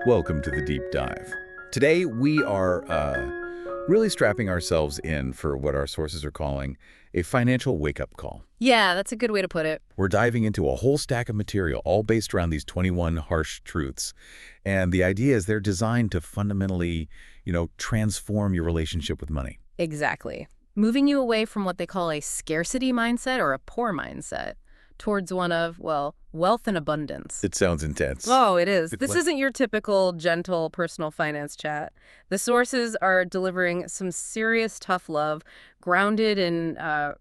Welcome to the Deep Dive. Today we are really strapping ourselves in for what our sources are calling a financial wake-up call. Yeah, that's a good way to put it. We're diving into a whole stack of material, all based around these 21 harsh truths. And the idea is they're designed to fundamentally, transform your relationship with money. Exactly. Moving you away from what they call a scarcity mindset or a poor mindset towards one of, well, wealth and abundance. It sounds intense. Oh, it is. This isn't your typical gentle personal finance chat. The sources are delivering some serious tough love grounded in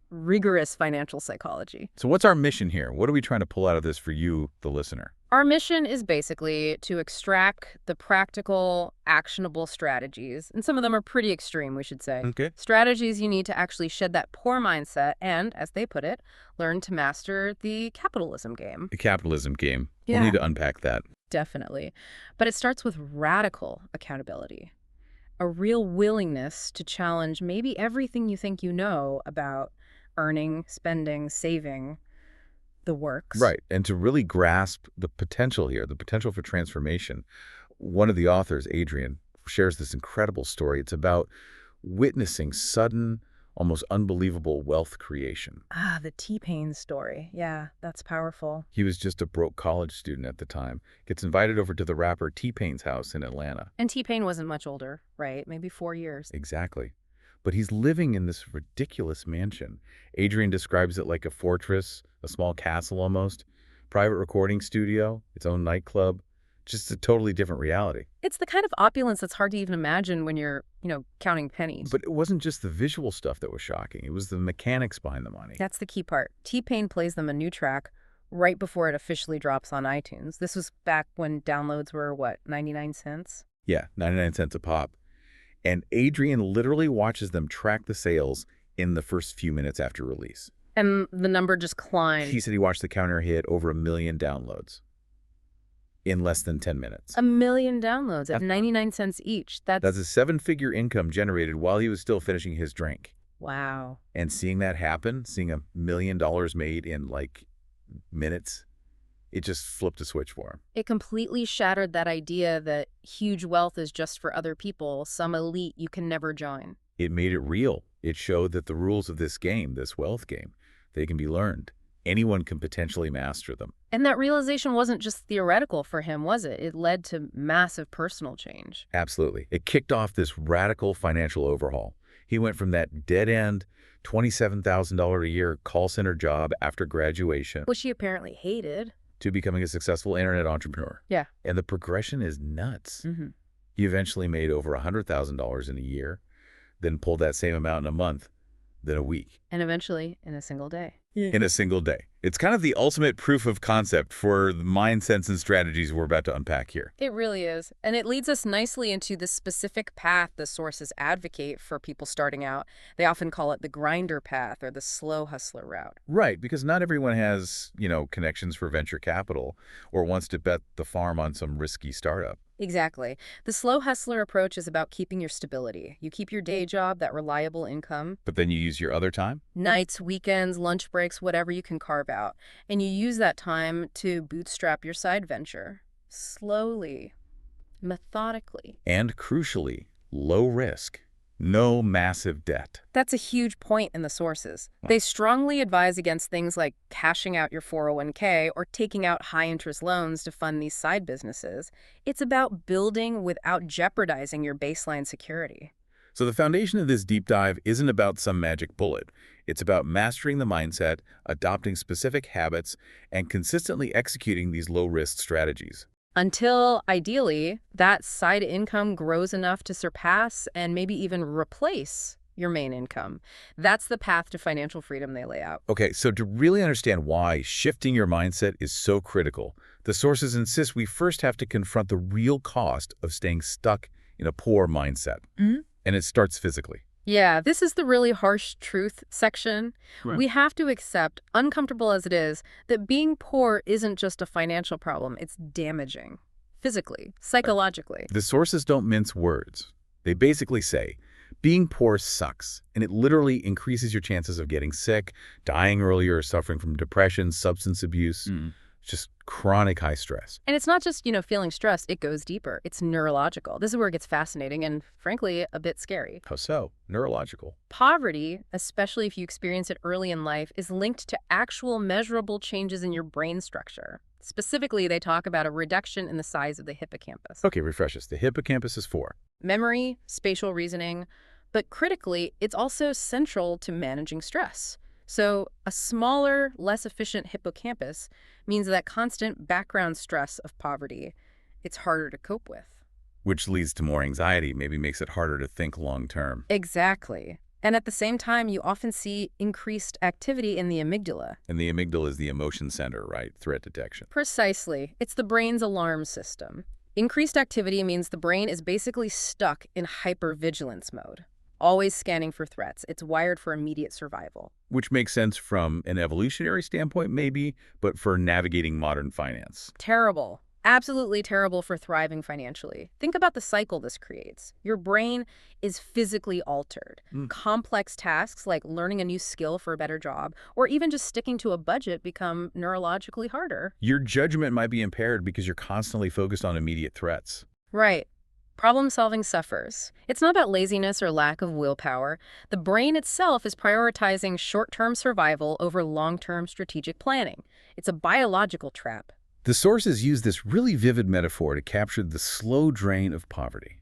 rigorous financial psychology. So what's our mission here? What are we trying to pull out of this for you, the listener? Our mission is basically to extract the practical, actionable strategies, and some of them are pretty extreme, we should say. Okay. Strategies you need to actually shed that poor mindset and, as they put it, learn to master the capitalism game. The capitalism game. Yeah. We'll need to unpack that. Definitely. But it starts with radical accountability, a real willingness to challenge maybe everything you think you know about earning, spending, saving, the works. Right. And to really grasp the potential here, the potential for transformation. One of the authors, Adrian, shares this incredible story. It's about witnessing sudden, almost unbelievable wealth creation. Ah, the T-Pain story. Yeah, that's powerful. He was just a broke college student at the time. Gets invited over to the rapper T-Pain's house in Atlanta. And T-Pain wasn't much older, right? Maybe 4 years. Exactly. But he's living in this ridiculous mansion. Adrian describes it like a fortress, a small castle almost, private recording studio, its own nightclub, just a totally different reality. It's the kind of opulence that's hard to even imagine when you're, counting pennies. But it wasn't just the visual stuff that was shocking. It was the mechanics behind the money. That's the key part. T-Pain plays them a new track right before it officially drops on iTunes. This was back when downloads were, 99 cents? Yeah, 99 cents a pop. And Adrian literally watches them track the sales in the first few minutes after release. And the number just climbed. He said he watched the counter hit over 1 million downloads in less than 10 minutes. 1 million downloads at 99 cents each. That's a 7-figure income generated while he was still finishing his drink. Wow. And seeing that happen, seeing $1 million made in minutes, it just flipped a switch for him. It completely shattered that idea that huge wealth is just for other people, some elite you can never join. It made it real. It showed that the rules of this game, this wealth game, they can be learned. Anyone can potentially master them. And that realization wasn't just theoretical for him, was it? It led to massive personal change. Absolutely. It kicked off this radical financial overhaul. He went from that dead-end, $27,000 a year call center job after graduation, which he apparently hated, to becoming a successful internet entrepreneur. Yeah. And the progression is nuts. Mm-hmm. He eventually made over $100,000 in a year, then pulled that same amount in a month, then a week. And eventually in a single day. In a single day. It's kind of the ultimate proof of concept for the mindsets and strategies we're about to unpack here. It really is. And it leads us nicely into the specific path the sources advocate for people starting out. They often call it the grinder path or the slow hustler route. Right, because not everyone has, connections for venture capital or wants to bet the farm on some risky startup. Exactly. The slow hustler approach is about keeping your stability. You keep your day job, that reliable income. But then you use your other time? Nights, weekends, lunch breaks, whatever you can carve out. And you use that time to bootstrap your side venture. Slowly, methodically. And crucially, low risk. No massive debt. That's a huge point in the sources. They strongly advise against things like cashing out your 401k or taking out high-interest loans to fund these side businesses. It's about building without jeopardizing your baseline security. So the foundation of this deep dive isn't about some magic bullet. It's about mastering the mindset, adopting specific habits, and consistently executing these low-risk strategies. Until, ideally, that side income grows enough to surpass and maybe even replace your main income. That's the path to financial freedom they lay out. Okay, so to really understand why shifting your mindset is so critical, the sources insist we first have to confront the real cost of staying stuck in a poor mindset. Mm-hmm. And it starts physically. Yeah, this is the really harsh truth section. Right. We have to accept, uncomfortable as it is, that being poor isn't just a financial problem. It's damaging, physically, psychologically. The sources don't mince words. They basically say, being poor sucks, and it literally increases your chances of getting sick, dying earlier, or suffering from depression, substance abuse. Just chronic high stress. And it's not just, feeling stressed. It goes deeper. It's neurological. This is where it gets fascinating and, frankly, a bit scary. How so? Neurological. Poverty, especially if you experience it early in life, is linked to actual measurable changes in your brain structure. Specifically, they talk about a reduction in the size of the hippocampus. Okay, refresh us. The hippocampus is for Memory, spatial reasoning, but critically, it's also central to managing stress. So a smaller, less efficient hippocampus means that constant background stress of poverty, it's harder to cope with. which leads to more anxiety, maybe makes it harder to think long term. Exactly. And at the same time, you often see increased activity in the amygdala. And the amygdala is the emotion center, right? Threat detection. Precisely. It's the brain's alarm system. Increased activity means the brain is basically stuck in hypervigilance mode, always scanning for threats. It's wired for immediate survival. Which makes sense from an evolutionary standpoint, maybe, but for navigating modern finance. Terrible. Absolutely terrible for thriving financially. Think about the cycle this creates. Your brain is physically altered. Complex tasks like learning a new skill for a better job, or even just sticking to a budget, become neurologically harder. Your judgment might be impaired because you're constantly focused on immediate threats. Right. Problem solving suffers. It's not about laziness or lack of willpower. The brain itself is prioritizing short-term survival over long-term strategic planning. It's a biological trap. The sources use this really vivid metaphor to capture the slow drain of poverty.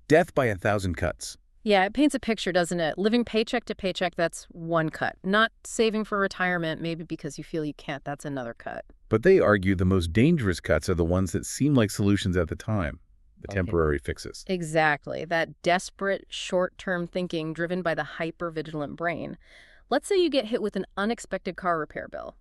Death by 1,000 cuts. Yeah, it paints a picture, doesn't it? Living paycheck to paycheck, that's one cut. Not saving for retirement, maybe because you feel you can't, that's another cut. But they argue the most dangerous cuts are the ones that seem like solutions at the time, the temporary fixes. Exactly. That desperate, short-term thinking driven by the hyper-vigilant brain. Let's say you get hit with an unexpected car repair bill.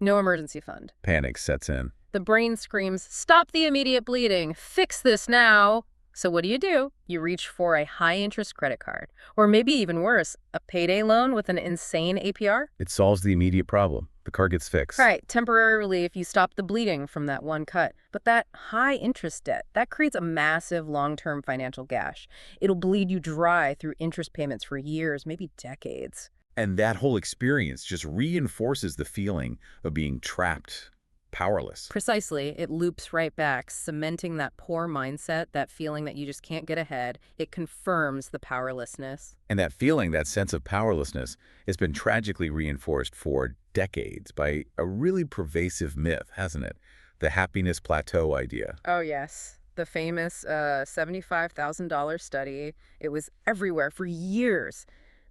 No emergency fund. Panic sets in. The brain screams, "Stop the immediate bleeding! Fix this now!" So what do? You reach for a high-interest credit card. Or maybe even worse, a payday loan with an insane APR? It solves the immediate problem. The car gets fixed. Right, temporary relief, you stop the bleeding from that one cut. But that high-interest debt, that creates a massive long-term financial gash. It'll bleed you dry through interest payments for years, maybe decades. And that whole experience just reinforces the feeling of being trapped, powerless. Precisely. It loops right back, cementing that poor mindset, that feeling that you just can't get ahead. It confirms the powerlessness. And that feeling, that sense of powerlessness, has been tragically reinforced for decades by a really pervasive myth, hasn't it? The happiness plateau idea. Oh, yes. The famous $75,000 study. It was everywhere for years.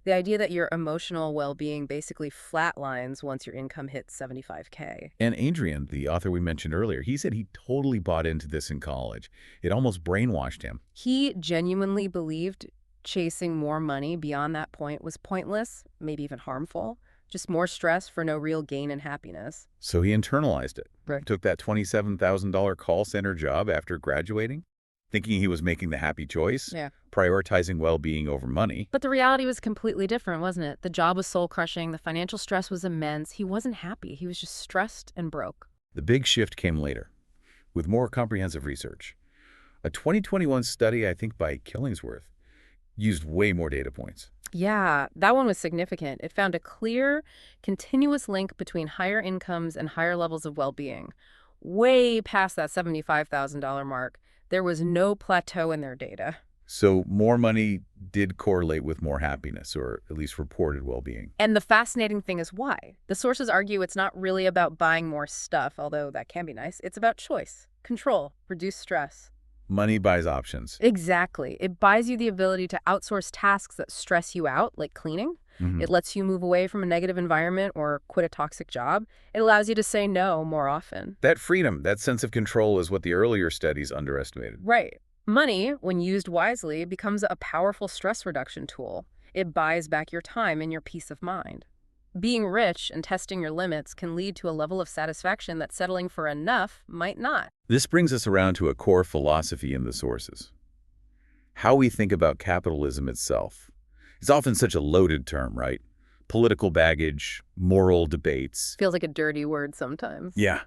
The idea that your emotional well-being basically flatlines once your income hits $75K. And Adrian, the author we mentioned earlier, he said he totally bought into this in college. It almost brainwashed him. He genuinely believed chasing more money beyond that point was pointless, maybe even harmful. Just more stress for no real gain in happiness. So he internalized it. Right. Took that $27,000 call center job after graduating, thinking he was making the happy choice, prioritizing well-being over money. But the reality was completely different, wasn't it? The job was soul-crushing, the financial stress was immense. He wasn't happy. He was just stressed and broke. The big shift came later, with more comprehensive research. A 2021 study, I think by Killingsworth, used way more data points. Yeah, that one was significant. It found a clear, continuous link between higher incomes and higher levels of well-being. Way past that $75,000 mark, there was no plateau in their data. So more money did correlate with more happiness, or at least reported well-being. And the fascinating thing is why. The sources argue it's not really about buying more stuff, although that can be nice. It's about choice, control, reduced stress. Money buys options. Exactly. It buys you the ability to outsource tasks that stress you out, like cleaning. It lets you move away from a negative environment or quit a toxic job. It allows you to say no more often. That freedom, that sense of control is what the earlier studies underestimated. Right. Money, when used wisely, becomes a powerful stress reduction tool. It buys back your time and your peace of mind. Being rich and testing your limits can lead to a level of satisfaction that settling for enough might not. This brings us around to a core philosophy in the sources. How we think about capitalism itself. It's often such a loaded term, right? Political baggage, moral debates. Feels like a dirty word sometimes. Yeah.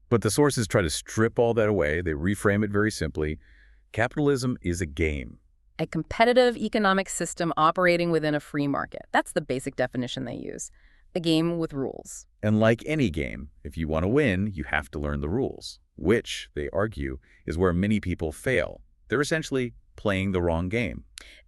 But the sources try to strip all that away. They reframe it very simply. Capitalism is a game. A competitive economic system operating within a free market. That's the basic definition they use. a game with rules. And like any game, if you want to win, you have to learn the rules, which, they argue, is where many people fail. They're essentially playing the wrong game.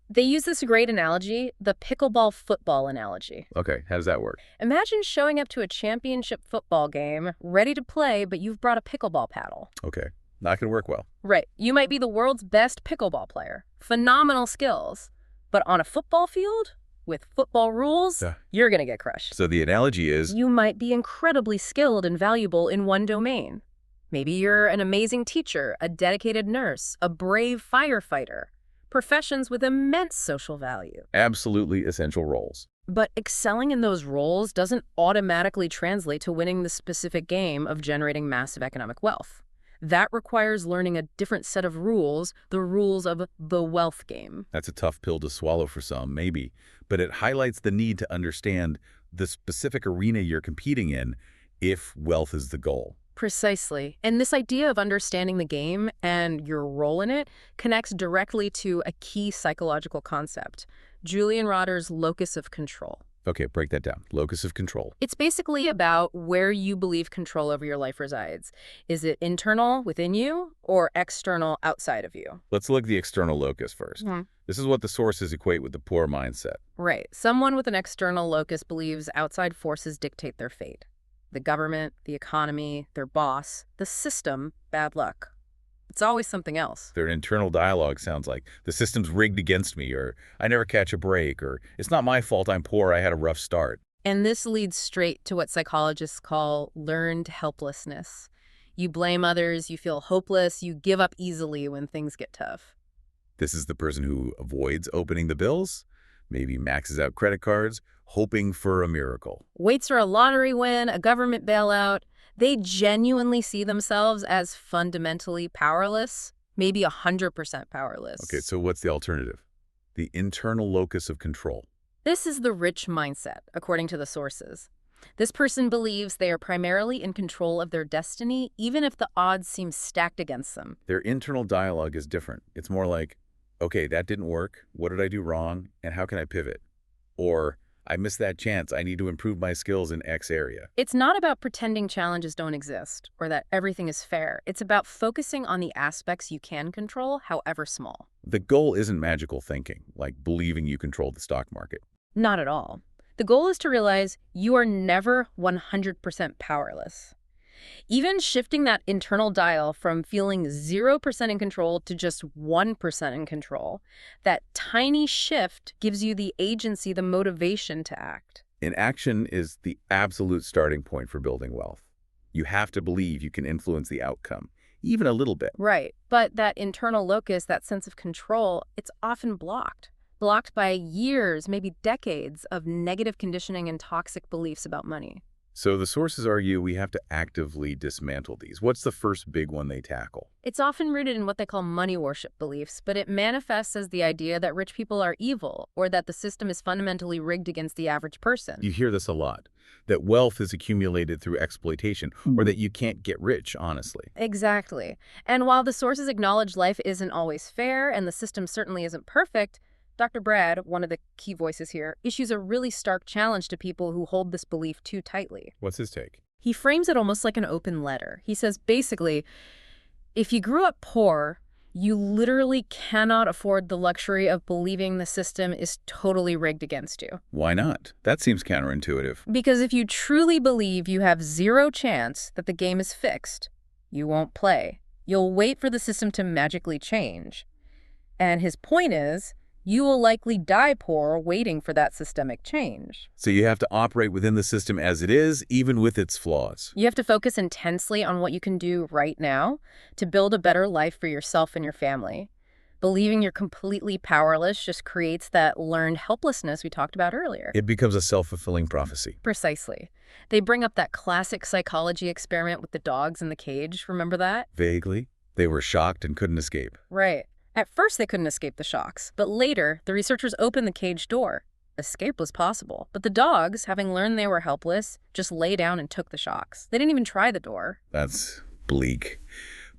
They use this great analogy, the pickleball football analogy. Okay, how does that work? Imagine showing up to a championship football game, ready to play, but you've brought a pickleball paddle. Okay, not going to work well. Right. You might be the world's best pickleball player. Phenomenal skills. But on a football field, with football rules, you're going to get crushed. So the analogy is, you might be incredibly skilled and valuable in one domain. Maybe you're an amazing teacher, a dedicated nurse, a brave firefighter. Professions with immense social value. absolutely essential roles. But excelling in those roles doesn't automatically translate to winning the specific game of generating massive economic wealth. That requires learning a different set of rules, the rules of the wealth game. That's a tough pill to swallow for some, maybe, but it highlights the need to understand the specific arena you're competing in if wealth is the goal. Precisely. And this idea of understanding the game and your role in it connects directly to a key psychological concept, Julian Rotter's locus of control. Okay, break that down. Locus of control. It's basically about where you believe control over your life resides. Is it internal within you or external outside of you? Let's look at the external locus first. This is what the sources equate with the poor mindset. Right. Someone with an external locus believes outside forces dictate their fate. The government, the economy, their boss, the system, bad luck. It's always something else. Their internal dialogue sounds like, the system's rigged against me, or I never catch a break, or it's not my fault I'm poor, I had a rough start. And this leads straight to what psychologists call learned helplessness. You blame others, you feel hopeless, you give up easily when things get tough. This is the person who avoids opening the bills, maybe maxes out credit cards, hoping for a miracle. Waits for a lottery win, a government bailout. They genuinely see themselves as fundamentally powerless, maybe 100% powerless. Okay, so what's the alternative? The internal locus of control. This is the rich mindset, according to the sources. This person believes they are primarily in control of their destiny, even if the odds seem stacked against them. Their internal dialogue is different. It's more like, okay, that didn't work. What did I do wrong? And how can I pivot? Or, I missed that chance. I need to improve my skills in X area. It's not about pretending challenges don't exist or that everything is fair. It's about focusing on the aspects you can control, however small. The goal isn't magical thinking, like believing you control the stock market. Not at all. The goal is to realize you are never 100% powerless. Even shifting that internal dial from feeling 0% in control to just 1% in control, that tiny shift gives you the agency, the motivation to act. Inaction is the absolute starting point for building wealth. You have to believe you can influence the outcome, even a little bit. Right. But that internal locus, that sense of control, it's often blocked. Blocked by years, maybe decades of negative conditioning and toxic beliefs about money. So the sources argue we have to actively dismantle these. What's the first big one they tackle? It's often rooted in what they call money worship beliefs, but it manifests as the idea that rich people are evil or that the system is fundamentally rigged against the average person. You hear this a lot, that wealth is accumulated through exploitation, or that you can't get rich, honestly. Exactly. And while the sources acknowledge life isn't always fair and the system certainly isn't perfect, Dr. Brad, one of the key voices here, issues a really stark challenge to people who hold this belief too tightly. What's his take? He frames it almost like an open letter. He says, basically, if you grew up poor, you literally cannot afford the luxury of believing the system is totally rigged against you. Why not? That seems counterintuitive. Because if you truly believe you have zero chance that the game is fixed, you won't play. You'll wait for the system to magically change. And his point is, you will likely die poor waiting for that systemic change. So you have to operate within the system as it is, even with its flaws. You have to focus intensely on what you can do right now to build a better life for yourself and your family. Believing you're completely powerless just creates that learned helplessness we talked about earlier. It becomes a self-fulfilling prophecy. Precisely. They bring up that classic psychology experiment with the dogs in the cage. Remember that? Vaguely. They were shocked and couldn't escape. Right. At first, they couldn't escape the shocks, but later, the researchers opened the cage door. Escape was possible, but the dogs, having learned they were helpless, just lay down and took the shocks. They didn't even try the door. That's bleak.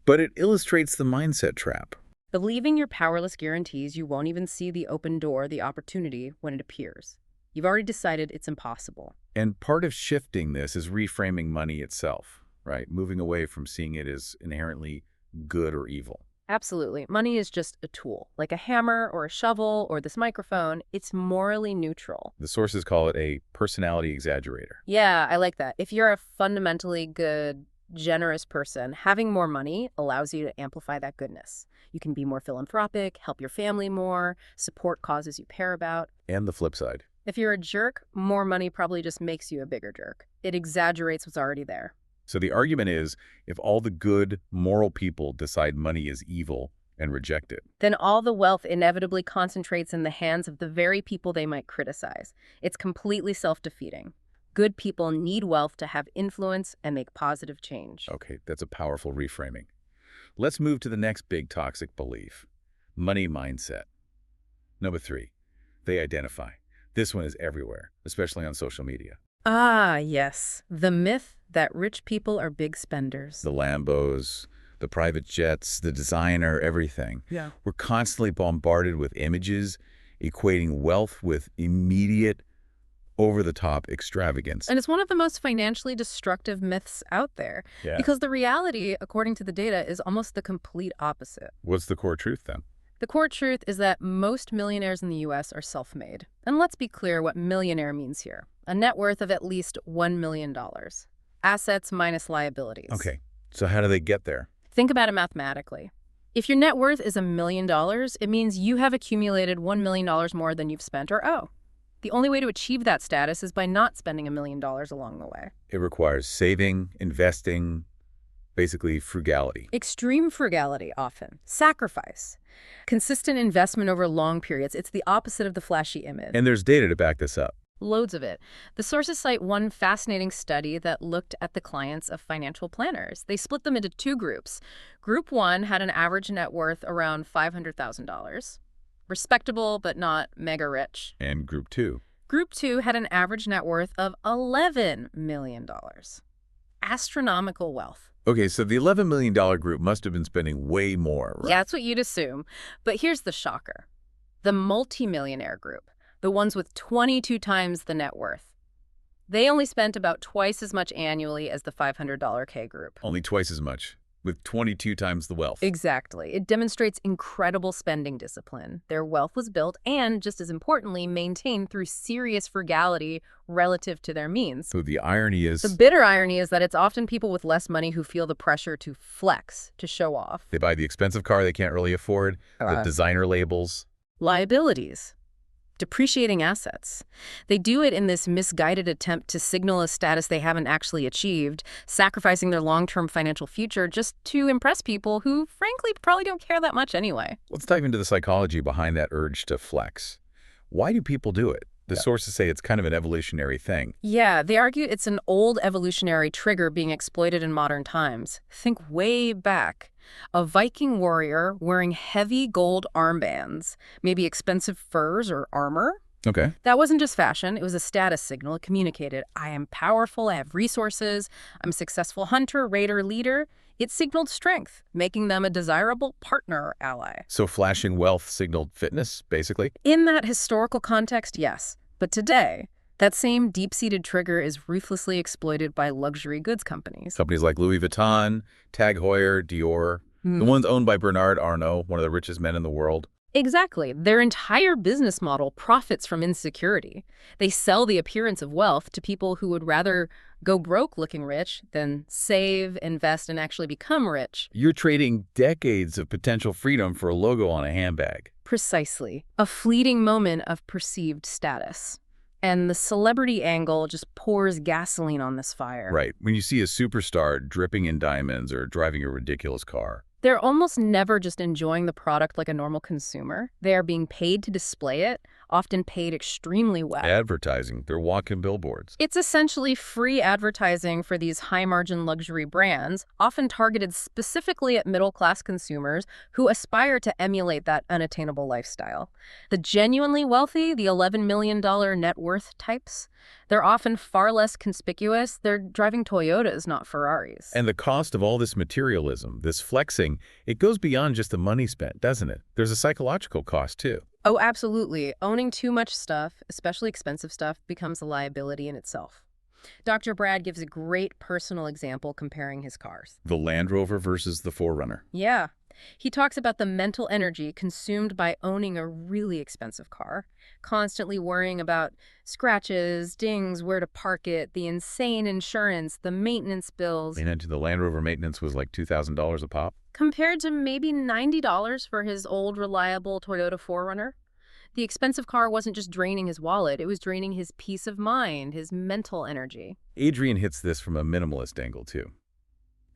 But it illustrates the mindset trap. Believing you're powerless guarantees you won't even see the open door, the opportunity, when it appears. You've already decided it's impossible. And part of shifting this is reframing money itself, right? Moving away from seeing it as inherently good or evil. Absolutely. Money is just a tool, like a hammer or a shovel or this microphone. It's morally neutral. The sources call it a personality exaggerator. Yeah, I like that. If you're a fundamentally good, generous person, having more money allows you to amplify that goodness. You can be more philanthropic, help your family more, support causes you care about. And the flip side. If you're a jerk, more money probably just makes you a bigger jerk. It exaggerates what's already there. So the argument is, if all the good, moral people decide money is evil and reject it, Then all the wealth inevitably concentrates in the hands of the very people they might criticize. It's completely self-defeating. Good people need wealth to have influence and make positive change. okay, that's a powerful reframing. Let's move to the next big toxic belief, money mindset. Number 3, they identify. This one is everywhere, especially on social media. Ah, yes. The myth that rich people are big spenders. The Lambos, the private jets, the designer, everything. Yeah. We're constantly bombarded with images equating wealth with immediate, over-the-top extravagance. And it's one of the most financially destructive myths out there. Yeah. Because the reality, according to the data, is almost the complete opposite. What's the core truth then? The core truth is that most millionaires in the U.S. are self-made. And let's be clear what millionaire means here. A net worth of at least $1 million. Assets minus liabilities. Okay, so how do they get there? Think about it mathematically. If your net worth is $1 million, it means you have accumulated $1 million more than you've spent or owe. The only way to achieve that status is by not spending $1 million along the way. It requires saving, investing, basically frugality. Extreme frugality often. Sacrifice. Consistent investment over long periods. It's the opposite of the flashy image. And there's data to back this up. Loads of it. The sources cite one fascinating study that looked at the clients of financial planners. They split them into 2 groups. Group 1 had an average net worth around $500,000. Respectable, but not mega rich. And group 2. Group 2 had an average net worth of $11 million. Astronomical wealth. Okay, so the $11 million group must have been spending way more, right? Yeah, that's what you'd assume. But here's the shocker. The multimillionaire group, the ones with 22 times the net worth, they only spent about twice as much annually as the $500K group. Only twice as much, with 22 times the wealth. Exactly. It demonstrates incredible spending discipline. Their wealth was built and, just as importantly, maintained through serious frugality relative to their means. So the irony is... The bitter irony is that it's often people with less money who feel the pressure to flex, to show off. They buy the expensive car they can't really afford, the designer labels. Liabilities. Depreciating assets. They do it in this misguided attempt to signal a status they haven't actually achieved, sacrificing their long-term financial future just to impress people who, frankly, probably don't care that much anyway. Let's dive into the psychology behind that urge to flex. Why do people do it? The sources say it's kind of an evolutionary thing. Yeah, they argue it's an old evolutionary trigger being exploited in modern times. Think way back. A Viking warrior wearing heavy gold armbands, maybe expensive furs or armor. Okay. That wasn't just fashion, it was a status signal. It communicated, I am powerful, I have resources, I'm a successful hunter, raider, leader. It signaled strength, making them a desirable partner or ally. So flashing wealth signaled fitness, basically? In that historical context, yes. But today, that same deep-seated trigger is ruthlessly exploited by luxury goods companies. Companies like Louis Vuitton, Tag Heuer, Dior, the ones owned by Bernard Arnault, one of the richest men in the world. Exactly. Their entire business model profits from insecurity. They sell the appearance of wealth to people who would rather go broke looking rich than save, invest, and actually become rich. You're trading decades of potential freedom for a logo on a handbag. Precisely. A fleeting moment of perceived status. And the celebrity angle just pours gasoline on this fire. Right. When you see a superstar dripping in diamonds or driving a ridiculous car. They're almost never just enjoying the product like a normal consumer. They are being paid to display it, often paid extremely well. Advertising. They're walking billboards. It's essentially free advertising for these high-margin luxury brands, often targeted specifically at middle-class consumers who aspire to emulate that unattainable lifestyle. The genuinely wealthy, the $11 million net worth types, they're often far less conspicuous. They're driving Toyotas, not Ferraris. And the cost of all this materialism, this flexing, it goes beyond just the money spent, doesn't it? There's a psychological cost, too. Oh, absolutely. Owning too much stuff, especially expensive stuff, becomes a liability in itself. Dr. Brad gives a great personal example comparing his cars. The Land Rover versus the 4Runner. Yeah. He talks about the mental energy consumed by owning a really expensive car, constantly worrying about scratches, dings, where to park it, the insane insurance, the maintenance bills, And the Land Rover maintenance was like $2,000 a pop. compared to maybe $90 for his old, reliable Toyota 4Runner. The expensive car wasn't just draining his wallet, it was draining his peace of mind, his mental energy. Adrian hits this from a minimalist angle, too.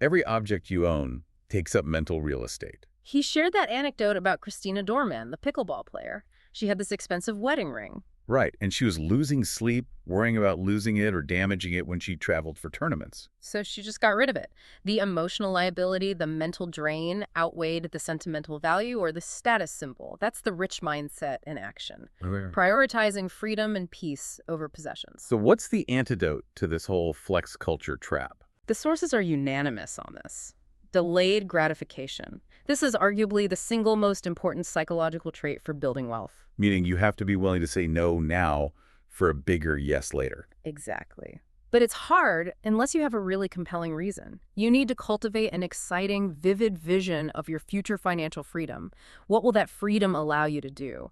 Every object you own takes up mental real estate. He shared that anecdote about Christina Dorman, the pickleball player. She had this expensive wedding ring. Right, and she was losing sleep, worrying about losing it or damaging it when she traveled for tournaments. So she just got rid of it. The emotional liability, the mental drain outweighed the sentimental value or the status symbol. That's the rich mindset in action. Right. Prioritizing freedom and peace over possessions. So what's the antidote to this whole flex culture trap? The sources are unanimous on this. Delayed gratification. This is arguably the single most important psychological trait for building wealth. Meaning you have to be willing to say no now for a bigger yes later. Exactly. But it's hard unless you have a really compelling reason. You need to cultivate an exciting, vivid vision of your future financial freedom. What will that freedom allow you to do?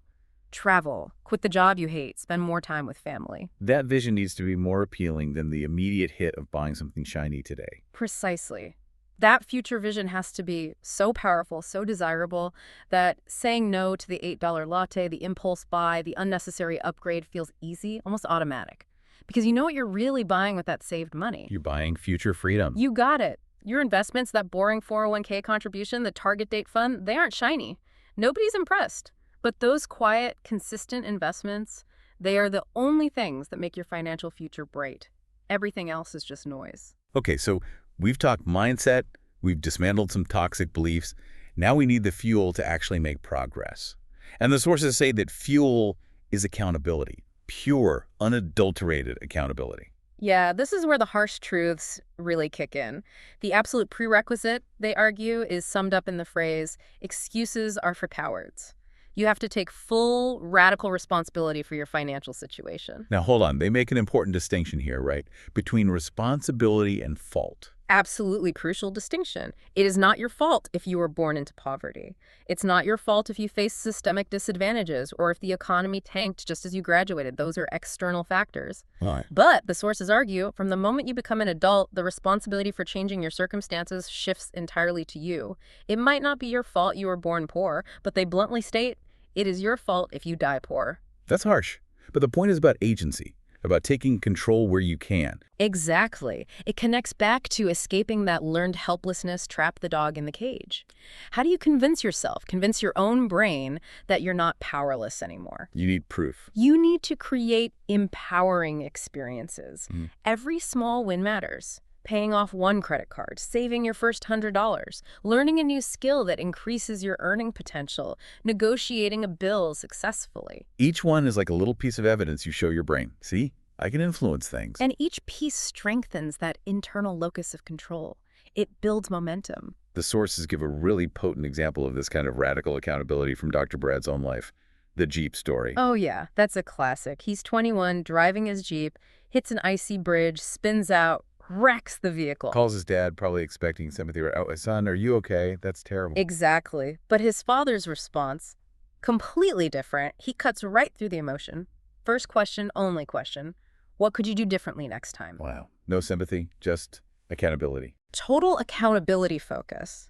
Travel, quit the job you hate, spend more time with family. That vision needs to be more appealing than the immediate hit of buying something shiny today. Precisely. That future vision has to be so powerful, so desirable, that saying no to the $8 latte, the impulse buy, the unnecessary upgrade feels easy, almost automatic. Because you know what you're really buying with that saved money. You're buying future freedom. You got it. Your investments, that boring 401k contribution, the target date fund, they aren't shiny. Nobody's impressed. But those quiet, consistent investments, they are the only things that make your financial future bright. Everything else is just noise. Okay, so we've talked mindset, we've dismantled some toxic beliefs. Now we need the fuel to actually make progress. And the sources say that fuel is accountability, pure, unadulterated accountability. Yeah, this is where the harsh truths really kick in. The absolute prerequisite, they argue, is summed up in the phrase, excuses are for cowards. You have to take full, radical responsibility for your financial situation. Now, hold on. They make an important distinction here, right? Between responsibility and fault. Absolutely crucial distinction. It is not your fault if you were born into poverty. It's not your fault if you face systemic disadvantages or if the economy tanked just as you graduated. Those are external factors. All right. But the sources argue, from the moment you become an adult, the responsibility for changing your circumstances shifts entirely to you. It might not be your fault you were born poor, but they bluntly state, it is your fault if you die poor. That's harsh. But the point is about agency, about taking control where you can. Exactly. It connects back to escaping that learned helplessness, trap the dog in the cage. How do you convince yourself, convince your own brain that you're not powerless anymore? You need proof. You need to create empowering experiences. Every small win matters. Paying off one credit card, saving your first $100, learning a new skill that increases your earning potential, negotiating a bill successfully. Each one is like a little piece of evidence you show your brain. See, I can influence things. And each piece strengthens that internal locus of control. It builds momentum. The sources give a really potent example of this kind of radical accountability from Dr. Brad's own life. The Jeep story. Oh yeah, that's a classic. He's 21, driving his Jeep, hits an icy bridge, spins out, wrecks the vehicle. Calls his dad, probably expecting sympathy. Oh, son, are you okay? That's terrible. Exactly. But his father's response, completely different. He cuts right through the emotion. First question, only question. What could you do differently next time? Wow. No sympathy, just accountability. Total accountability focus.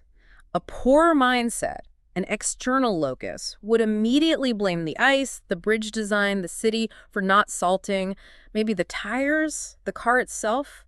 A poor mindset, an external locus, would immediately blame the ice, the bridge design, the city for not salting, maybe the tires, the car itself.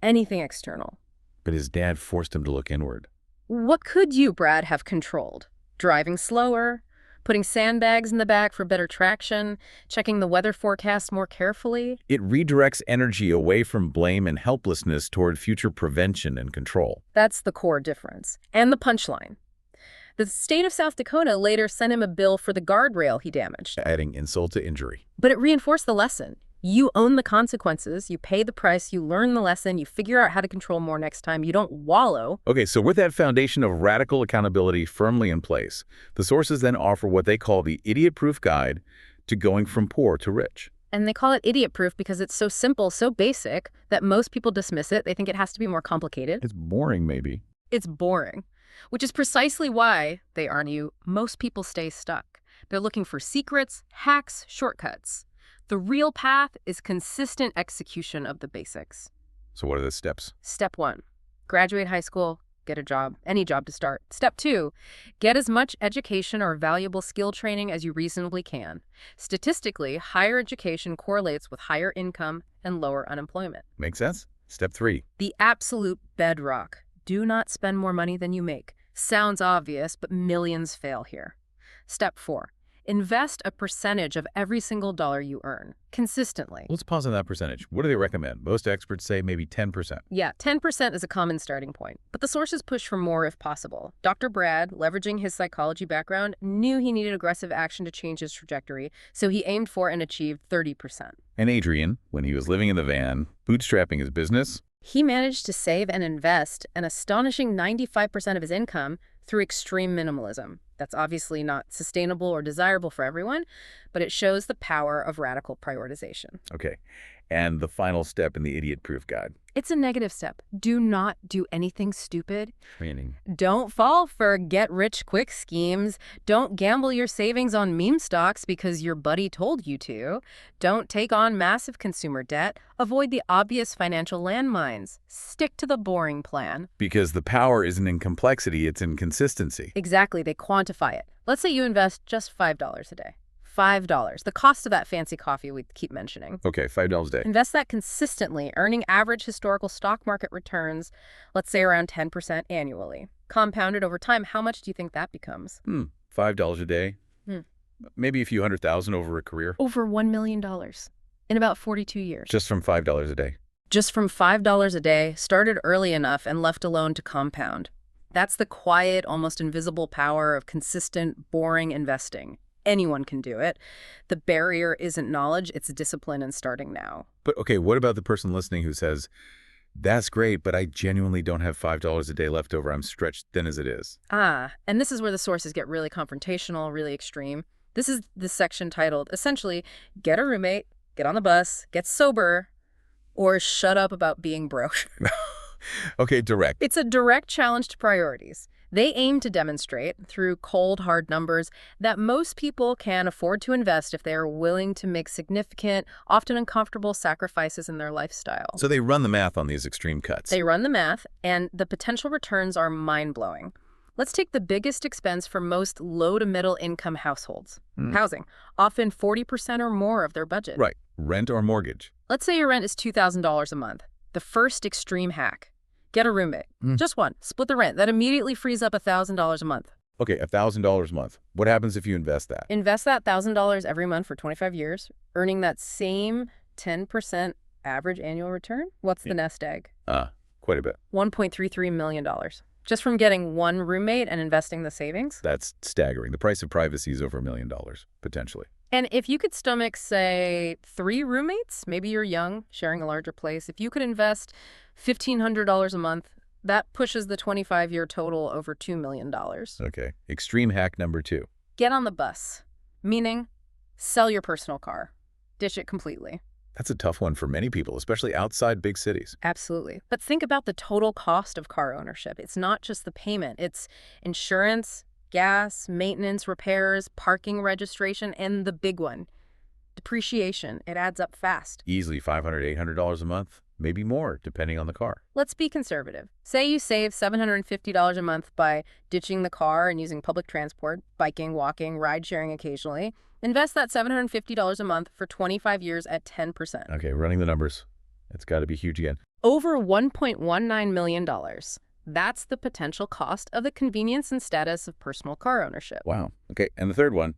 Anything external. But his dad forced him to look inward. What could you, Brad, have controlled? Driving slower, putting sandbags in the back for better traction, checking the weather forecast more carefully? It redirects energy away from blame and helplessness toward future prevention and control. That's the core difference. And the punchline. The state of South Dakota later sent him a bill for the guardrail he damaged. Adding insult to injury. But it reinforced the lesson. You own the consequences, you pay the price, you learn the lesson, you figure out how to control more next time. You don't wallow. Okay, so with that foundation of radical accountability firmly in place, the sources then offer what they call the idiot-proof guide to going from poor to rich. And they call it idiot-proof because it's so simple, so basic, that most people dismiss it. They think it has to be more complicated. It's boring, maybe. It's boring, which is precisely why, they argue, most people stay stuck. They're looking for secrets, hacks, shortcuts. The real path is consistent execution of the basics. So what are the steps? Step 1, graduate high school, get a job, any job to start. Step 2, get as much education or valuable skill training as you reasonably can. Statistically, higher education correlates with higher income and lower unemployment. Make sense? Step 3. The absolute bedrock. Do not spend more money than you make. Sounds obvious, but millions fail here. Step 4. Invest a percentage of every single dollar you earn, consistently. Let's pause on that percentage. What do they recommend? Most experts say maybe 10%. Yeah, 10% is a common starting point, but the sources push for more if possible. Dr. Brad, leveraging his psychology background, knew he needed aggressive action to change his trajectory, so he aimed for and achieved 30%. And Adrian, when he was living in the van, bootstrapping his business, he managed to save and invest an astonishing 95% of his income through extreme minimalism. That's obviously not sustainable or desirable for everyone, but it shows the power of radical prioritization. Okay. And the final step in the idiot-proof guide. It's a negative step. Do not do anything stupid. Training. Don't fall for get-rich-quick schemes. Don't gamble your savings on meme stocks because your buddy told you to. Don't take on massive consumer debt. Avoid the obvious financial landmines. Stick to the boring plan. Because the power isn't in complexity, it's in consistency. Exactly. They quantify it. Let's say you invest just $5 a day. $5, the cost of that fancy coffee we keep mentioning. Okay, $5 a day. Invest that consistently, earning average historical stock market returns, let's say around 10% annually. Compounded over time, how much do you think that becomes? $5 a day. Maybe a few $100,000 over a career. Over $1 million in about 42 years. Just from $5 a day. Just from $5 a day, started early enough and left alone to compound. That's the quiet, almost invisible power of consistent, boring investing. Anyone can do it. The barrier isn't knowledge, it's discipline and starting now. But okay, what about the person listening who says, that's great, but I genuinely don't have $5 a day left over. I'm stretched thin as it is. And this is where the sources get really confrontational, really extreme. This is the section titled, essentially, get a roommate, get on the bus, get sober, or shut up about being broke. Okay, direct. It's a direct challenge to priorities. They aim to demonstrate, through cold, hard numbers, that most people can afford to invest if they are willing to make significant, often uncomfortable sacrifices in their lifestyle. So they run the math on these extreme cuts. They run the math, and the potential returns are mind-blowing. Let's take the biggest expense for most low to middle income households. Housing, often 40% or more of their budget. Right. Rent or mortgage. Let's say your rent is $2,000 a month. The first extreme hack. Get a roommate. Just one. Split the rent. That immediately frees up $1,000 a month. Okay, $1,000 a month. What happens if you invest that? Invest that $1,000 every month for 25 years, earning that same 10% average annual return. What's the nest egg? Quite a bit. $1.33 million. Just from getting one roommate and investing the savings? That's staggering. The price of privacy is over $1 million, potentially. And if you could stomach, say, 3 roommates, maybe you're young, sharing a larger place, if you could invest $1,500 a month, that pushes the 25-year total over $2 million. Okay. Extreme hack number 2. Get on the bus, meaning sell your personal car. Ditch it completely. That's a tough one for many people, especially outside big cities. Absolutely. But think about the total cost of car ownership. It's not just the payment. It's insurance, gas, maintenance, repairs, parking registration, and the big one, depreciation. It adds up fast. Easily $500, $800 a month, maybe more, depending on the car. Let's be conservative. Say you save $750 a month by ditching the car and using public transport, biking, walking, ride-sharing occasionally. Invest that $750 a month for 25 years at 10%. Okay, running the numbers. It's got to be huge again. Over $1.19 million. That's the potential cost of the convenience and status of personal car ownership. Wow. Okay, and the third one,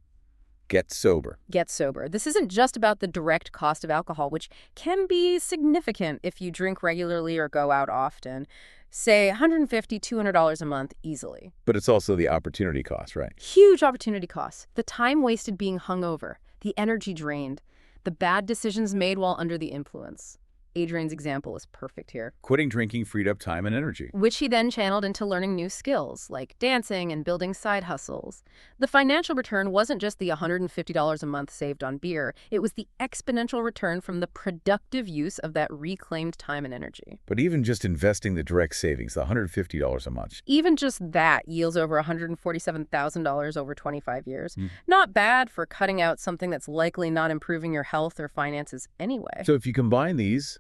get sober. Get sober. This isn't just about the direct cost of alcohol, which can be significant if you drink regularly or go out often. Say $150, $200 a month easily. But it's also the opportunity cost, right? Huge opportunity costs. The time wasted being hungover, the energy drained, The bad decisions made while under the influence. Adrian's example is perfect here. Quitting drinking freed up time and energy. Which he then channeled into learning new skills, like dancing and building side hustles. The financial return wasn't just the $150 a month saved on beer, it was the exponential return from the productive use of that reclaimed time and energy. But even just investing the direct savings, the $150 a month. Even just that yields over $147,000 over 25 years. Not bad for cutting out something that's likely not improving your health or finances anyway. So if you combine these,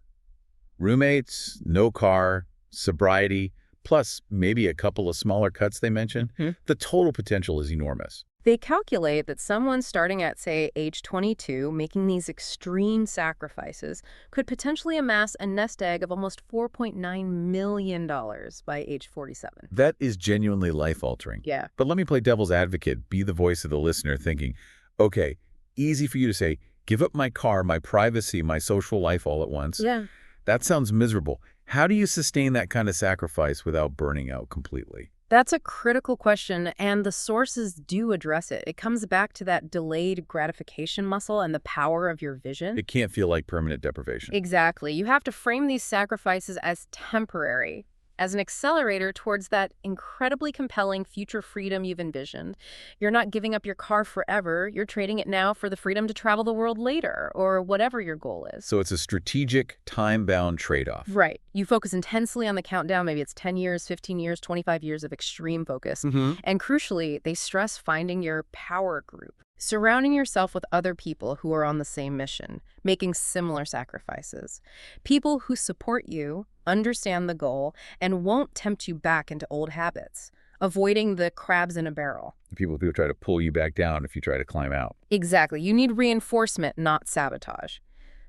roommates, no car, sobriety, plus maybe a couple of smaller cuts they mentioned, the total potential is enormous. They calculate that someone starting at, say, age 22, making these extreme sacrifices, could potentially amass a nest egg of almost $4.9 million by age 47. That is genuinely life-altering. Yeah. But let me play devil's advocate, be the voice of the listener thinking, okay, easy for you to say, give up my car, my privacy, my social life all at once. Yeah. That sounds miserable. How do you sustain that kind of sacrifice without burning out completely? That's a critical question, and the sources do address it. It comes back to that delayed gratification muscle and the power of your vision. It can't feel like permanent deprivation. Exactly. You have to frame these sacrifices as temporary, as an accelerator towards that incredibly compelling future freedom you've envisioned. You're not giving up your car forever. You're trading it now for the freedom to travel the world later, or whatever your goal is. So it's a strategic, time-bound trade-off. Right. You focus intensely on the countdown. Maybe it's 10 years, 15 years, 25 years of extreme focus. And crucially, they stress finding your power group. Surrounding yourself with other people who are on the same mission, making similar sacrifices. People who support you, understand the goal, and won't tempt you back into old habits, avoiding the crabs in a barrel. People who try to pull you back down if you try to climb out. Exactly. You need reinforcement, not sabotage.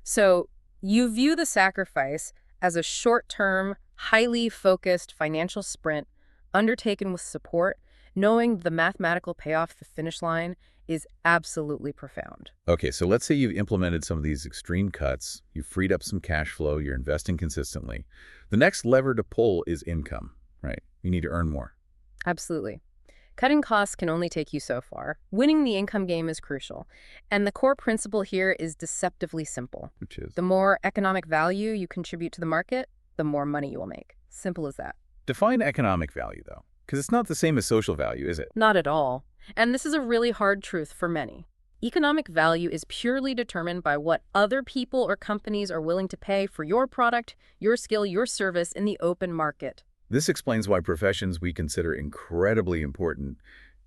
So you view the sacrifice as a short-term, highly focused financial sprint undertaken with support, knowing the mathematical payoff at the finish line is absolutely profound. Okay, so let's say you've implemented some of these extreme cuts, you've freed up some cash flow, you're investing consistently. The next lever to pull is income, right? You need to earn more. Absolutely. Cutting costs can only take you so far. Winning the income game is crucial. And the core principle here is deceptively simple. Which is? The more economic value you contribute to the market, the more money you will make. Simple as that. Define economic value, though, because it's not the same as social value, is it? Not at all. And this is a really hard truth for many. Economic value is purely determined by what other people or companies are willing to pay for your product, your skill, your service in the open market. This explains why professions we consider incredibly important,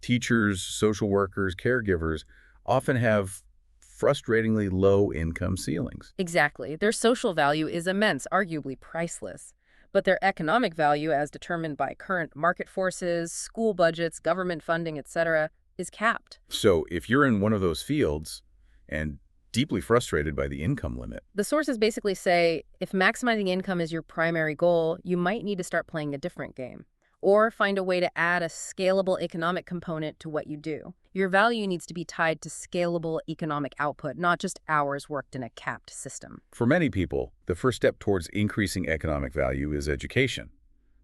teachers, social workers, caregivers, often have frustratingly low income ceilings. Exactly. Their social value is immense, arguably priceless. But their economic value, as determined by current market forces, school budgets, government funding, etc., is capped. So if you're in one of those fields and deeply frustrated by the income limit, the sources basically say if maximizing income is your primary goal, you might need to start playing a different game, or find a way to add a scalable economic component to what you do. Your value needs to be tied to scalable economic output, not just hours worked in a capped system. for many people, the first step towards increasing economic value is education.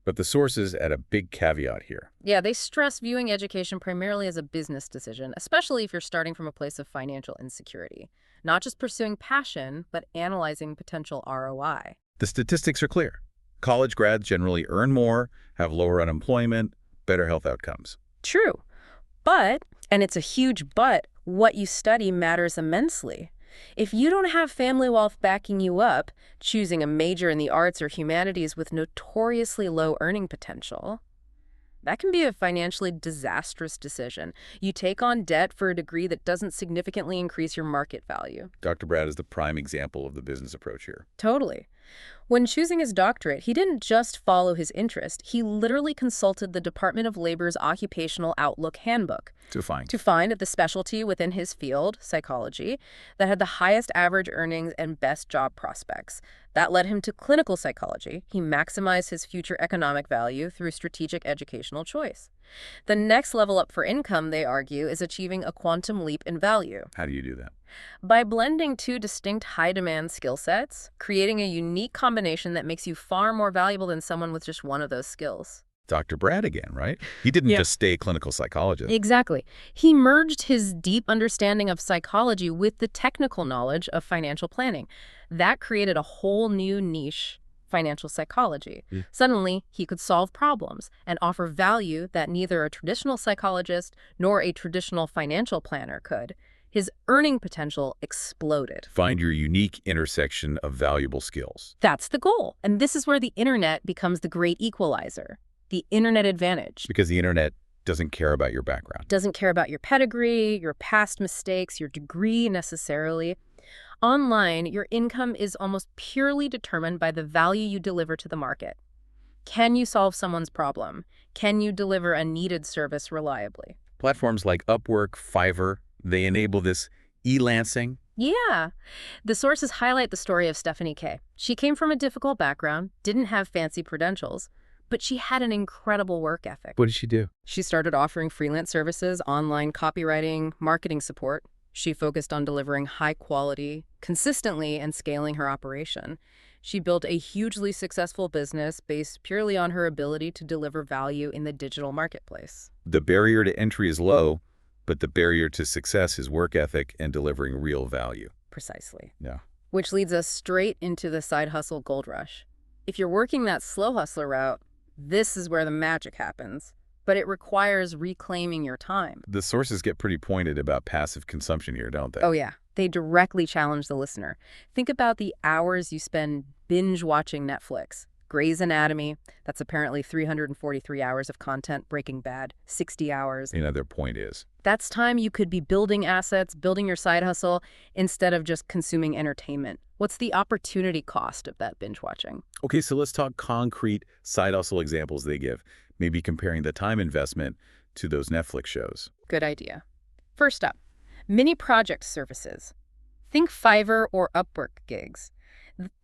But the sources add a big caveat here. Yeah, they stress viewing education primarily as a business decision, especially if you're starting from a place of financial insecurity. Not just pursuing passion, but analyzing potential ROI. The statistics are clear. College grads generally earn more, have lower unemployment, better health outcomes. True. But, and it's a huge but, what you study matters immensely. If you don't have family wealth backing you up, choosing a major in the arts or humanities with notoriously low earning potential, that can be a financially disastrous decision. You take on debt for a degree that doesn't significantly increase your market value. Dr. Brad is the prime example of the business approach here. Totally. When choosing his doctorate, he didn't just follow his interest. He literally consulted the Department of Labor's Occupational Outlook Handbook To find. to find the specialty within his field, psychology, that had the highest average earnings and best job prospects. That led him to clinical psychology. He maximized his future economic value through strategic educational choice. The next level up for income, they argue, is achieving a quantum leap in value. How do you do that? By blending two distinct high-demand skill sets, creating a unique combination that makes you far more valuable than someone with just one of those skills. Dr. Brad again, right? He didn't Yeah. just stay a clinical psychologist. Exactly. He merged his deep understanding of psychology with the technical knowledge of financial planning. That created a whole new niche, financial psychology. Yeah. Suddenly, he could solve problems and offer value that neither a traditional psychologist nor a traditional financial planner could. His earning potential exploded. Find your unique intersection of valuable skills. That's the goal. And this is where the internet becomes the great equalizer. The internet advantage. Because the internet doesn't care about your background. Doesn't care about your pedigree, your past mistakes, your degree necessarily. Online, your income is almost purely determined by the value you deliver to the market. Can you solve someone's problem? Can you deliver a needed service reliably? Platforms like Upwork, Fiverr, they enable this e-lancing. Yeah. The sources highlight the story of Stephanie K. She came from a difficult background, didn't have fancy credentials, but she had an incredible work ethic. What did she do? She started offering freelance services, online copywriting, marketing support. She focused on delivering high quality, consistently, and scaling her operation. She built a hugely successful business based purely on her ability to deliver value in the digital marketplace. The barrier to entry is low, but the barrier to success is work ethic and delivering real value. Precisely. Yeah. Which leads us straight into the side hustle gold rush. If you're working that slow hustler route, this is where the magic happens. But it requires reclaiming your time. The sources get pretty pointed about passive consumption here, don't they? Oh, yeah. They directly challenge the listener. Think about the hours you spend binge watching Netflix. Grey's Anatomy, that's apparently 343 hours of content. Breaking Bad, 60 hours. Their point is. That's time you could be building assets, building your side hustle, instead of just consuming entertainment. What's the opportunity cost of that binge watching? Okay, so let's talk concrete side hustle examples they give. Maybe comparing the time investment to those Netflix shows. Good idea. First up, mini project services. Think Fiverr or Upwork gigs.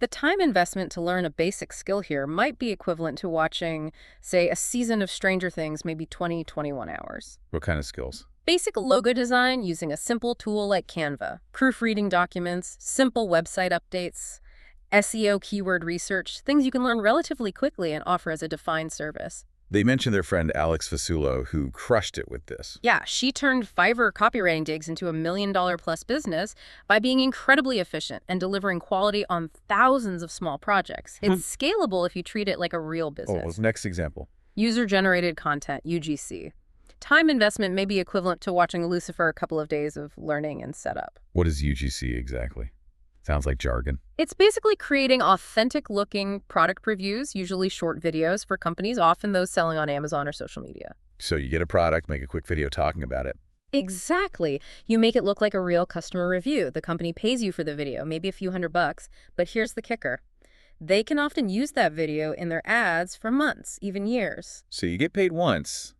The time investment to learn a basic skill here might be equivalent to watching, say, a season of Stranger Things, maybe 20, 21 hours. What kind of skills? Basic logo design using a simple tool like Canva, proofreading documents, simple website updates, SEO keyword research, things you can learn relatively quickly and offer as a defined service. They mentioned their friend Alex Fasulo, who crushed it with this. Yeah, she turned Fiverr copywriting gigs into $1 million plus business by being incredibly efficient and delivering quality on thousands of small projects. It's scalable if you treat it like a real business. Next example. User-generated content, UGC. Time investment may be equivalent to watching Lucifer a couple of days of learning and setup. What is UGC exactly? Sounds like jargon. It's basically creating authentic-looking product reviews, usually short videos for companies, often those selling on Amazon or social media. So you get a product, make a quick video talking about it. Exactly. You make it look like a real customer review. The company pays you for the video, maybe a few $100, but here's the kicker. They can often use that video in their ads for months, even years. So you get paid once,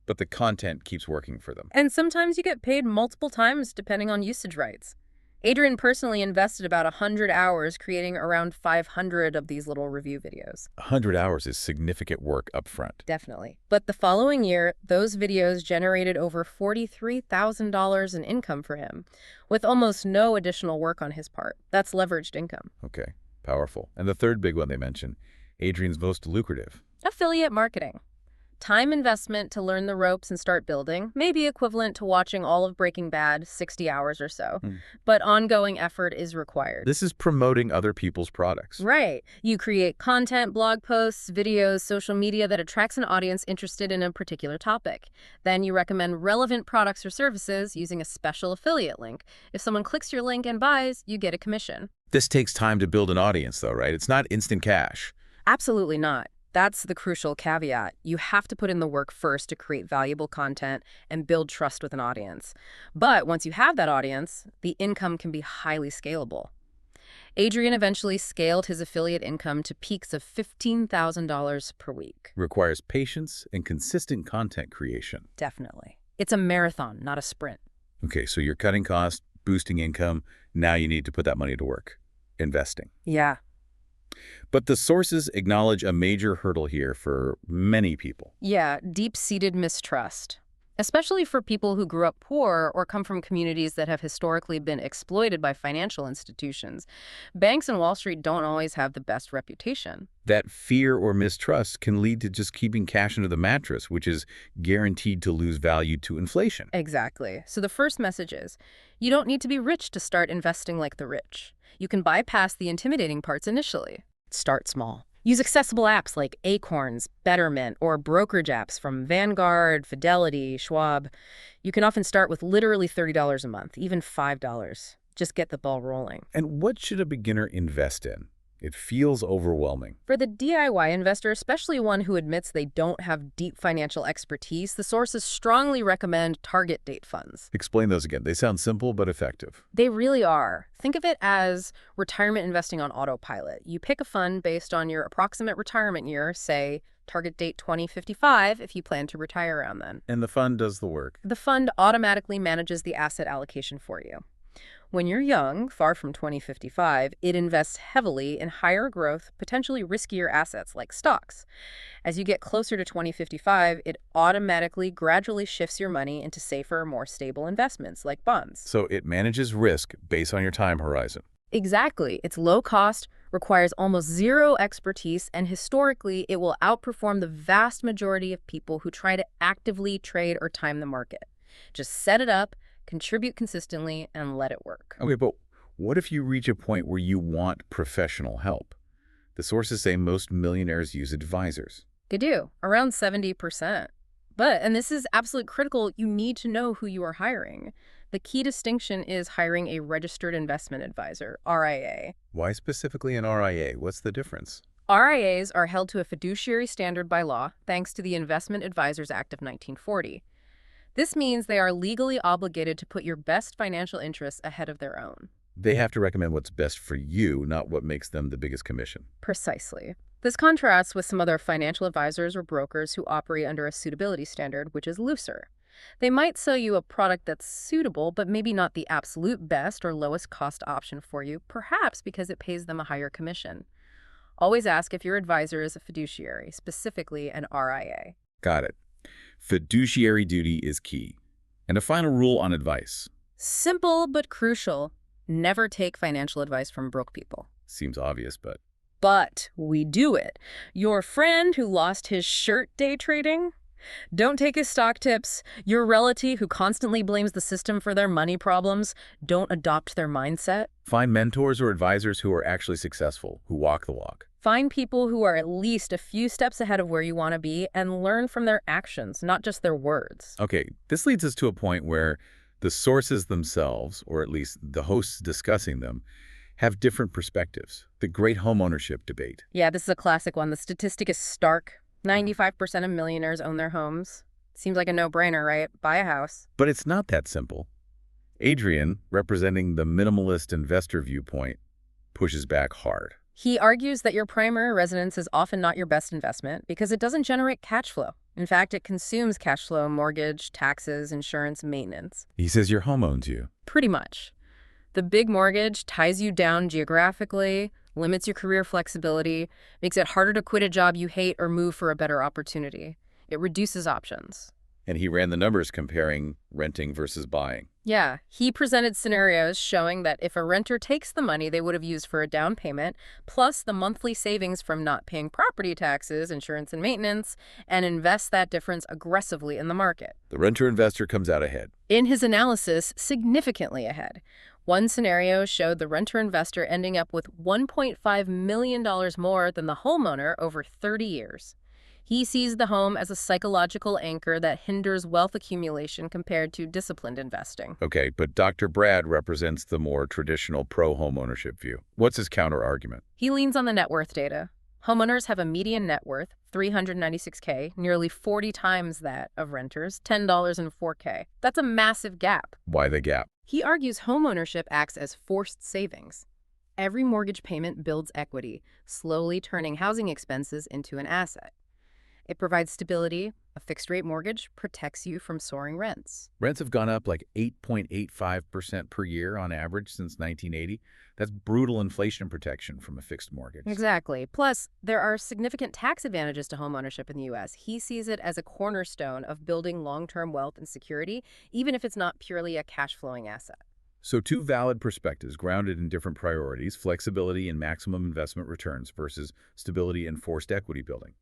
but the content keeps working for them. And sometimes you get paid multiple times depending on usage rights. Adrian personally invested about 100 hours creating around 500 of these little review videos. 100 hours is significant work up front. Definitely. But the following year, those videos generated over $43,000 in income for him, with almost no additional work on his part. That's leveraged income. Okay, powerful. And the third big one they mentioned, Adrian's most lucrative. Affiliate marketing. Time investment to learn the ropes and start building may be equivalent to watching all of Breaking Bad, 60 hours or so, but ongoing effort is required. This is promoting other people's products. Right. You create content, blog posts, videos, social media that attracts an audience interested in a particular topic. Then you recommend relevant products or services using a special affiliate link. If someone clicks your link and buys, you get a commission. This takes time to build an audience, though, right? It's not instant cash. Absolutely not. That's the crucial caveat. You have to put in the work first to create valuable content and build trust with an audience. But once you have that audience, the income can be highly scalable. Adrian eventually scaled his affiliate income to peaks of $15,000 per week. Requires patience and consistent content creation. Definitely. It's a marathon, not a sprint. Okay, so you're cutting costs, boosting income. Now you need to put that money to work. Investing. Yeah. But the sources acknowledge a major hurdle here for many people. Yeah, deep-seated mistrust. especially for people who grew up poor or come from communities that have historically been exploited by financial institutions. Banks and Wall Street don't always have the best reputation. That fear or mistrust can lead to just keeping cash under the mattress, which is guaranteed to lose value to inflation. Exactly. So the first message is, you don't need to be rich to start investing like the rich. You can bypass the intimidating parts initially. Start small. Use accessible apps like Acorns, Betterment, or brokerage apps from Vanguard, Fidelity, Schwab. You can often start with literally $30 a month, even $5. Just get the ball rolling. And what should a beginner invest in? It feels overwhelming. For the DIY investor, especially one who admits they don't have deep financial expertise, the sources strongly recommend target date funds. Explain those again. They sound simple but effective. They really are. Think of it as retirement investing on autopilot. You pick a fund based on your approximate retirement year, say target date 2055 if you plan to retire around then. And the fund does the work. The fund automatically manages the asset allocation for you. When you're young, far from 2055, it invests heavily in higher growth, potentially riskier assets like stocks. As you get closer to 2055, it automatically gradually shifts your money into safer, more stable investments like bonds. So it manages risk based on your time horizon. Exactly. It's low cost, requires almost zero expertise, and historically, it will outperform the vast majority of people who try to actively trade or time the market. Just set it up, contribute consistently, and let it work. Okay, but what if you reach a point where you want professional help? The sources say most millionaires use advisors. They do, around 70%. But, and this is absolutely critical, you need to know who you are hiring. The key distinction is hiring a registered investment advisor, RIA. Why specifically an RIA? What's the difference? RIAs are held to a fiduciary standard by law, thanks to the Investment Advisors Act of 1940. This means they are legally obligated to put your best financial interests ahead of their own. They have to recommend what's best for you, not what makes them the biggest commission. Precisely. This contrasts with some other financial advisors or brokers who operate under a suitability standard, which is looser. They might sell you a product that's suitable, but maybe not the absolute best or lowest cost option for you, perhaps because it pays them a higher commission. Always ask if your advisor is a fiduciary, specifically an RIA. Got it. Fiduciary duty is key. And a final rule on advice. Simple but crucial. Never take financial advice from broke people. Seems obvious, but... But we do it. Your friend who lost his shirt day trading? Don't take his stock tips. Your relative who constantly blames the system for their money problems? Don't adopt their mindset. Find mentors or advisors who are actually successful, who walk the walk. Find people who are at least a few steps ahead of where you want to be and learn from their actions, not just their words. Okay, this leads us to a point where the sources themselves, or at least the hosts discussing them, have different perspectives. The great homeownership debate. Yeah, this is a classic one. The statistic is stark. 95% of millionaires own their homes. Seems like a no-brainer, right? Buy a house. But it's not that simple. Adrian, representing the minimalist investor viewpoint, pushes back hard. He argues that your primary residence is often not your best investment because it doesn't generate cash flow. In fact, it consumes cash flow, mortgage, taxes, insurance, maintenance. He says your home owns you. Pretty much. The big mortgage ties you down geographically, limits your career flexibility, makes it harder to quit a job you hate or move for a better opportunity. It reduces options. And he ran the numbers comparing renting versus buying. Yeah, he presented scenarios showing that if a renter takes the money they would have used for a down payment, plus the monthly savings from not paying property taxes, insurance, and maintenance, and invests that difference aggressively in the market. The renter investor comes out ahead. In his analysis, significantly ahead. One scenario showed the renter investor ending up with $1.5 million more than the homeowner over 30 years. He sees the home as a psychological anchor that hinders wealth accumulation compared to disciplined investing. Okay, but Dr. Brad represents the more traditional pro-homeownership view. What's his counter-argument? He leans on the net worth data. Homeowners have a median net worth, $396K, nearly 40 times that of renters, $10.04K. That's a massive gap. Why the gap? He argues homeownership acts as forced savings. Every mortgage payment builds equity, slowly turning housing expenses into an asset. It provides stability. A fixed-rate mortgage protects you from soaring rents. Rents have gone up like 8.85% per year on average since 1980. That's brutal inflation protection from a fixed mortgage. Exactly. Plus, there are significant tax advantages to homeownership in the U.S. He sees it as a cornerstone of building long-term wealth and security, even if it's not purely a cash-flowing asset. So two valid perspectives grounded in different priorities, flexibility and maximum investment returns versus stability and forced equity building.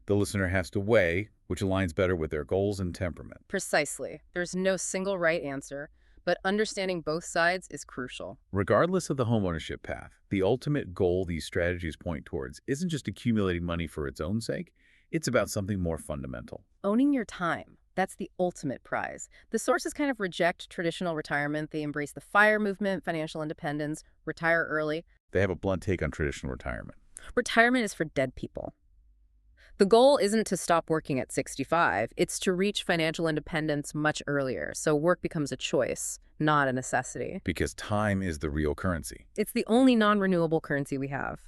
The listener has to weigh which aligns better with their goals and temperament. Precisely. There's no single right answer, but understanding both sides is crucial. Regardless of the homeownership path, the ultimate goal these strategies point towards isn't just accumulating money for its own sake, it's about something more fundamental. Owning your time. That's the ultimate prize. The sources kind of reject traditional retirement. They embrace the FIRE movement, financial independence, retire early. They have a blunt take on traditional retirement. Retirement is for dead people. The goal isn't to stop working at 65. It's to reach financial independence much earlier, so work becomes a choice, not a necessity. Because time is the real currency. It's the only non-renewable currency we have.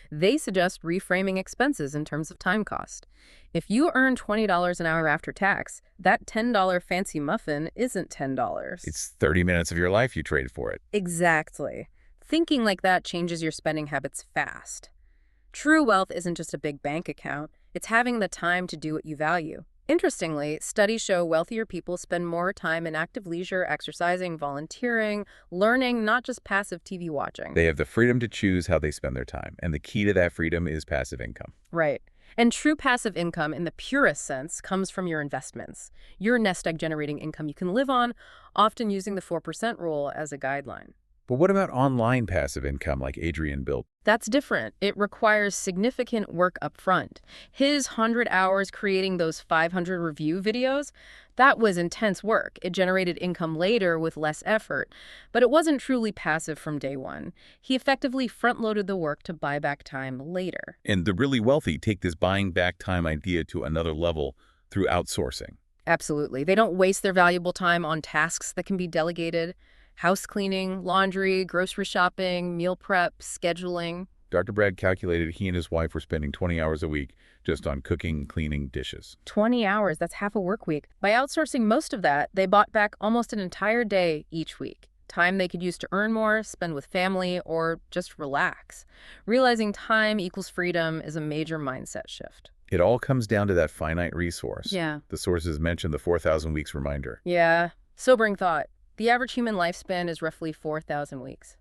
They suggest reframing expenses in terms of time cost. If you earn $20 an hour after tax, that $10 fancy muffin isn't $10. It's 30 minutes of your life you traded for it. Exactly. Thinking like that changes your spending habits fast. True wealth isn't just a big bank account. It's having the time to do what you value. Interestingly, studies show wealthier people spend more time in active leisure, exercising, volunteering, learning, not just passive TV watching. They have the freedom to choose how they spend their time, and the key to that freedom is passive income. Right. And true passive income, in the purest sense, comes from your investments. Your nest egg generating income you can live on, often using the 4% rule as a guideline. But what about online passive income like Adrian built? That's different. It requires significant work up front. His 100 hours creating those 500 review videos, that was intense work. It generated income later with less effort, but it wasn't truly passive from day one. He effectively front-loaded the work to buy back time later. And the really wealthy take this buying back time idea to another level through outsourcing. Absolutely. They don't waste their valuable time on tasks that can be delegated. House cleaning, laundry, grocery shopping, meal prep, scheduling. Dr. Brad calculated he and his wife were spending 20 hours a week just on cooking and cleaning dishes. 20 hours, that's half a work week. By outsourcing most of that, they bought back almost an entire day each week. Time they could use to earn more, spend with family, or just relax. Realizing time equals freedom is a major mindset shift. It all comes down to that finite resource. Yeah. The sources mentioned the 4,000 weeks reminder. Yeah. Sobering thought. The average human lifespan is roughly 4,000 weeks.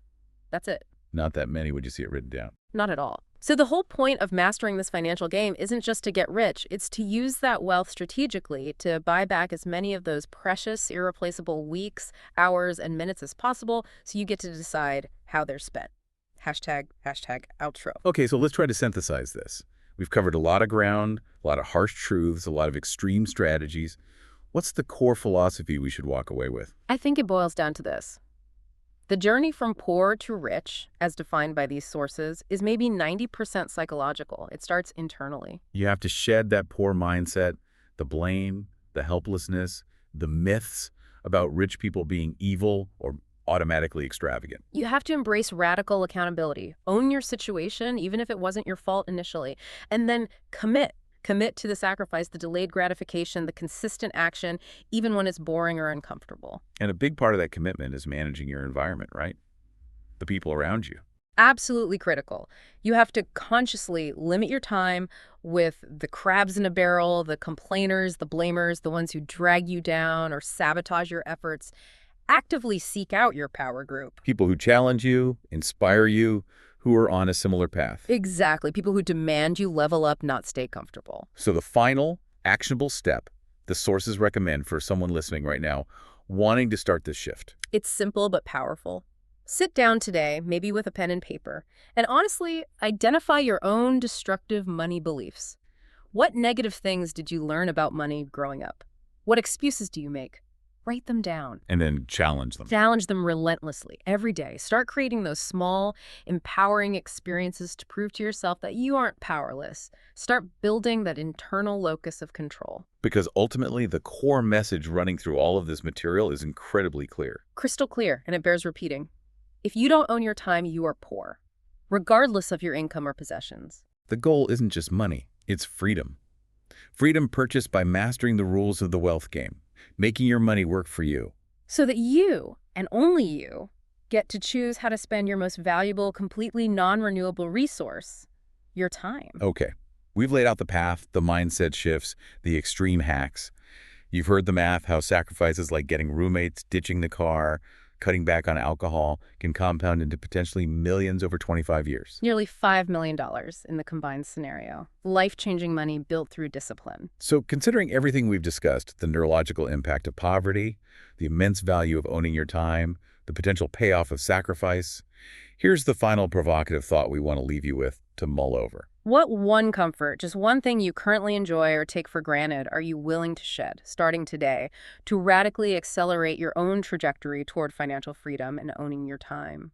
That's it. Not that many would you see it written down. Not at all. So the whole point of mastering this financial game isn't just to get rich. It's to use that wealth strategically to buy back as many of those precious, irreplaceable weeks, hours, and minutes as possible so you get to decide how they're spent. Hashtag outro. Okay, so let's try to synthesize this. We've covered a lot of ground, a lot of harsh truths, a lot of extreme strategies. What's the core philosophy we should walk away with? I think it boils down to this. The journey from poor to rich, as defined by these sources, is maybe 90% psychological. It starts internally. You have to shed that poor mindset, the blame, the helplessness, the myths about rich people being evil or automatically extravagant. You have to embrace radical accountability. Own your situation, even if it wasn't your fault initially. And then commit. Commit to the sacrifice, the delayed gratification, the consistent action, even when it's boring or uncomfortable. And a big part of that commitment is managing your environment, right? The people around you. Absolutely critical. You have to consciously limit your time with the crabs in a barrel, the complainers, the blamers, the ones who drag you down or sabotage your efforts. Actively seek out your power group. People who challenge you, inspire you, who are on a similar path. Exactly. People who demand you level up, not stay comfortable. So the final actionable step the sources recommend for someone listening right now wanting to start this shift. It's simple but powerful. Sit down today, maybe with a pen and paper, and honestly, identify your own destructive money beliefs. What negative things did you learn about money growing up? What excuses do you make? Write them down. And then challenge them. Challenge them relentlessly every day. Start creating those small, empowering experiences to prove to yourself that you aren't powerless. Start building that internal locus of control. Because ultimately, the core message running through all of this material is incredibly clear. Crystal clear, and it bears repeating. If you don't own your time, you are poor, regardless of your income or possessions. The goal isn't just money, it's freedom. Freedom purchased by mastering the rules of the wealth game, making your money work for you. So that you, and only you, get to choose how to spend your most valuable, completely non-renewable resource, your time. Okay, we've laid out the path, the mindset shifts, the extreme hacks. You've heard the math, how sacrifices like getting roommates, ditching the car, cutting back on alcohol can compound into potentially millions over 25 years. Nearly $5 million in the combined scenario. Life-changing money built through discipline. So considering everything we've discussed, the neurological impact of poverty, the immense value of owning your time, the potential payoff of sacrifice, here's the final provocative thought we want to leave you with to mull over. What one comfort, just one thing you currently enjoy or take for granted, are you willing to shed, starting today, to radically accelerate your own trajectory toward financial freedom and owning your time?